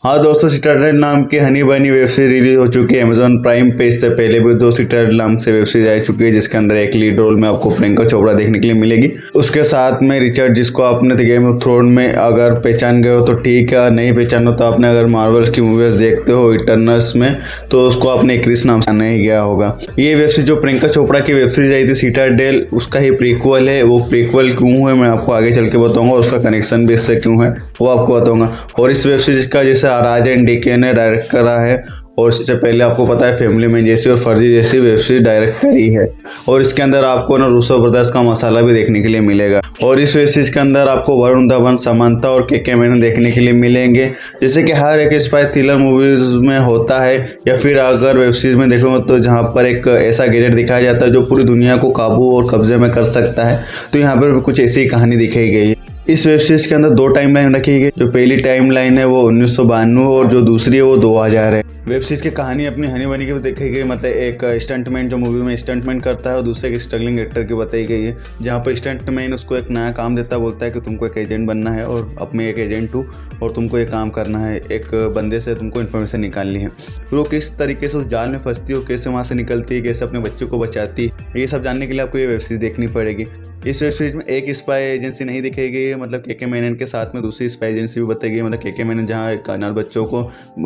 हाँ दोस्तों, सिटाडेल नाम की हनी बनी वेब सीरीज रिलीज हो चुकी है अमेजॉन प्राइम पे। इससे पहले भी दो सिटाडेल नाम से वेब सीरीज आ चुकी है, जिसके अंदर एक लीड रोल में आपको प्रियंका चोपड़ा देखने के लिए मिलेगी। उसके साथ में रिचर्ड, जिसको आपने गेम ऑफ थ्रोन में अगर पहचान गए हो तो ठीक है, नहीं पहचानो तो आपने अगर मार्वल्स की मूवीज देखते हो इटर्नल्स में तो उसको आपने क्रिस नाम से नहीं गया होगा। ये वेब सीरीज जो प्रियंका चोपड़ा की वेब सीरीज आई थी सिटाडेल, उसका ही प्रीक्वल है। वो प्रीक्वल क्यों है मैं आपको आगे चल के बताऊंगा, उसका कनेक्शन भी इससे क्यों है वो आपको बताऊंगा। और इस वेब सीरीज का जैसे राज एंड डीके ने डायरेक्ट करा है, और इससे पहले आपको पता है फैमिली मैन जैसी और फर्जी जैसी वेब सीरीज डायरेक्ट करी है। और इसके अंदर आपको ना रूसो ब्रदर्स का मसाला भी देखने के लिए मिलेगा। और इस वेब सीरीज के अंदर आपको वरुण धवन, समांथा और के मेनन देखने के लिए मिलेंगे, जैसे कि हर एक स्पाई थ्रिलर मूवीज में होता है। या फिर अगर वेब सीरीज में देखोगे तो जहाँ पर एक ऐसा गैजेट दिखाया जाता है जो पूरी दुनिया को काबू और कब्जे में कर सकता है, तो यहाँ पर भी कुछ ऐसी ही कहानी दिखाई गई है। इस वेब सीरीज के अंदर दो टाइमलाइन रखी गई। जो पहली टाइमलाइन है वो 1992 और जो दूसरी है वो 2000 है। वेब सीरीज की कहानी अपनी हनी बनी की देखी गई, मतलब एक स्टंटमैन जो मूवी में स्टंटमैन करता है और दूसरे एक स्ट्रगलिंग एक्टर की बताई गई है। जहाँ पर स्टंटमैन उसको एक नया काम देता है, बोलता है कि तुमको एक एजेंट बनना है और अब मैं एक एजेंट हूँ और तुमको ये काम करना है, एक बंदे से तुमको इन्फॉर्मेशन निकालनी है। फिर वो किस तरीके से उस जाल में फंसती है और कैसे वहाँ से निकलती है, कैसे अपने बच्चों को बचाती है, ये सब जानने के लिए आपको ये वेब सीरीज देखनी पड़ेगी। इस वेब सीरीज में एक स्पाई एजेंसी नहीं दिखाई गई है, मतलब के मेनन के साथ में दूसरी स्पाई एजेंसी भी बताई गई है। मतलब के मेनन जहाँ एक अनाथ बच्चों को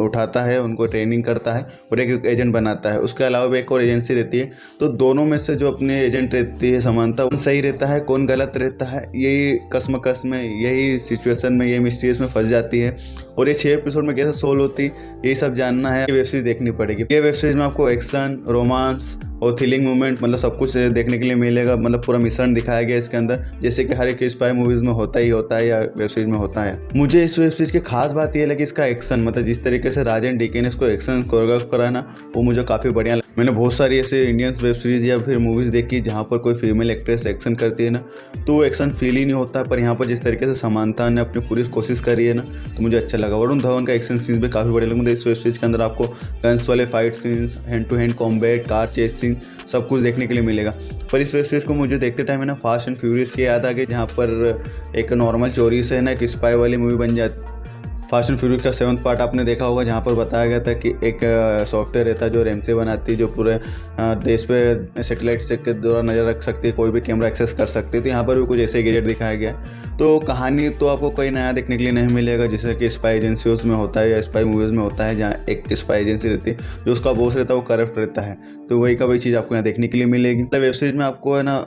उठाता है, उनको ट्रेनिंग करता है और एक एजेंट बनाता है। उसके अलावा भी एक और एजेंसी रहती है। तो दोनों में से जो अपने एजेंट रहती है समानता, कौन सही रहता है कौन गलत रहता है, यही कसमकस में, यही सिचुएशन में, यही मिस्टीरियस में फंस जाती है। और ये 6 एपिसोड में कैसे सोल्व होती है, ये सब जानना है, ये वेब सीरीज देखनी पड़ेगी। ये वेब सीरीज में आपको एक्शन, रोमांस और थ्रिलिंग मूवमेंट, मतलब सब कुछ देखने के लिए मिलेगा। मतलब पूरा मिश्रण दिखाया गया इसके अंदर, जैसे कि हर एक स्पाई मूवीज में होता ही होता है या वेब सीरीज में होता है। मुझे इस वेब सीरीज की खास बात यह लगी इसका एक्शन, मतलब जिस तरीके से राज एंड डीके ने इसको एक्शन कोरियोग्राफ करा ना, वो मुझे काफ़ी बढ़िया लगा। मैंने बहुत सारी ऐसे इंडियन वेब सीरीज या फिर मूवीज़ देखी जहाँ पर कोई फीमेल एक्ट्रेस एक्शन करती है ना, तो वो एक्शन फील ही नहीं होता। पर यहाँ पर जिस तरीके से समानता ने अपनी पूरी कोशिश करी है ना, तो मुझे अच्छा लगा। वरुण धवन का एक्शन सीन्स भी काफ़ी बढ़िया लगे। इस वेब सीरीज के अंदर आपको गन्स वाले fight scenes, hand to hand combat, car chase scene, सब कुछ देखने के लिए मिलेगा। पर इस वेब सीरीज को मुझे देखते टाइम है ना फास्ट एंड फ्यूरियस की याद आ गई, जहाँ पर एक नॉर्मल चोरी से है ना एक स्पाई वाली मूवी बन जाती। फास्ट एंड फ्यूरियस का 7th पार्ट आपने देखा होगा, जहाँ पर बताया गया था कि एक सॉफ्टवेयर रहता है जो रैमसे बनाती है, जो पूरे देश पे सैटेलाइट से के द्वारा नज़र रख सकती है, कोई भी कैमरा एक्सेस कर सकती है। तो यहाँ पर भी कुछ ऐसे गैजेट दिखाया गया है। तो कहानी तो आपको कोई नया देखने के लिए नहीं मिलेगा, जैसे कि स्पाई एजेंसीज में होता है या स्पाई मूवीज़ में होता है, जहाँ एक स्पाई एजेंसी रहती है, जो उसका बॉस रहता है वो करप्ट रहता है। तो वही का वही चीज़ आपको यहाँ देखने के लिए मिलेगी। तो वेब सीरीज में आपको है ना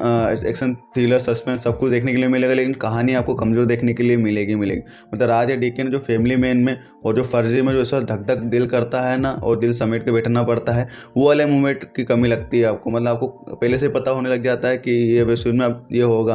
एक्शन, थ्रिलर, सस्पेंस सब कुछ देखने के लिए मिलेगा, लेकिन कहानी आपको कमज़ोर देखने के लिए मिलेगी। मतलब राज या डीके ने जो फैमिली मैन में और जो फर्जी में जो ऐसा धक धक दिल करता है ना, और दिल समेट के बैठना पड़ता है, वो वाले मूवमेंट की कमी लगती है आपको। मतलब आपको पहले से पता होने लग जाता है कि ये वेब सीरीज में अब ये होगा।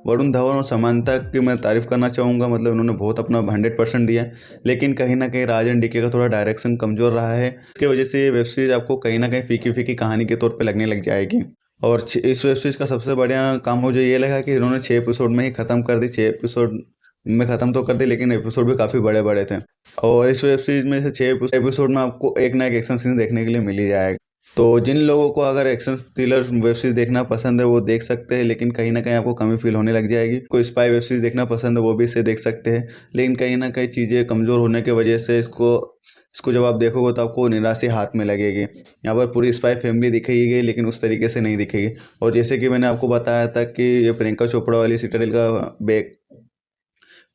वरुण धवन और समांथा की मैं तारीफ़ करना चाहूँगा, मतलब उन्होंने बहुत अपना 100% दिया है। लेकिन कहीं ना कहीं राज एंड डीके का थोड़ा डायरेक्शन कमज़ोर रहा है, इसकी वजह से ये वेब सीरीज आपको कहीं ना कहीं फीकी फीकी कहानी के तौर पे लगने लग जाएगी। और इस वेब सीरीज का सबसे बढ़िया काम मुझे ये लगा कि इन्होंने 6 एपिसोड में ही ख़त्म कर दी। 6 एपिसोड में ख़त्म तो कर दी, लेकिन एपिसोड भी काफ़ी बड़े बड़े थे। और इस वेब सीरीज में से 6 एपिसोड में आपको एक ना एक एक्शन सीन देखने के लिए मिल ही जाएगा। तो जिन लोगों को अगर एक्शन थ्रिलर वेब सीरीज देखना पसंद है वो देख सकते हैं, लेकिन कहीं ना कहीं आपको कमी फील होने लग जाएगी। कोई स्पाई वेब सीरीज देखना पसंद है वो भी इसे देख सकते हैं, लेकिन कहीं ना कहीं चीज़ें कमज़ोर होने की वजह से इसको जब आप देखोगे तो आपको निराशा हाथ में लगेगी। यहाँ पर पूरी स्पाई फैमिली दिखाई गई, लेकिन उस तरीके से नहीं दिखेगी। और जैसे कि मैंने आपको बताया था कि ये प्रियंका चोपड़ा वाली सिटाडेल का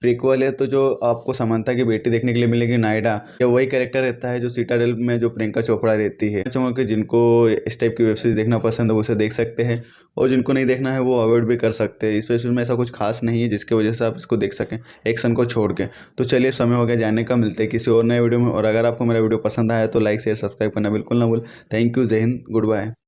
प्रीक्वल है, तो जो आपको समांथा की बेटी देखने के लिए मिलेगी नायडा, या वही कैरेक्टर रहता है जो सिटाडेल में जो प्रियंका चोपड़ा रहती है। चाहूँगा कि जिनको इस टाइप की वेब सीरीज देखना पसंद है वो उसे देख सकते हैं, और जिनको नहीं देखना है वो अवॉइड भी कर सकते हैं। इस वेब सीरीज में ऐसा कुछ खास नहीं है जिसकी वजह से आप इसको देख सकें एक्शन को छोड़ के। तो चलिए समय हो गया जाने का, मिलते हैं किसी और नए वीडियो में। और अगर आपको मेरा वीडियो पसंद आया तो लाइक शेयर सब्सक्राइब करना बिल्कुल ना भूल। थैंक यू, जय हिंद, गुड बाय।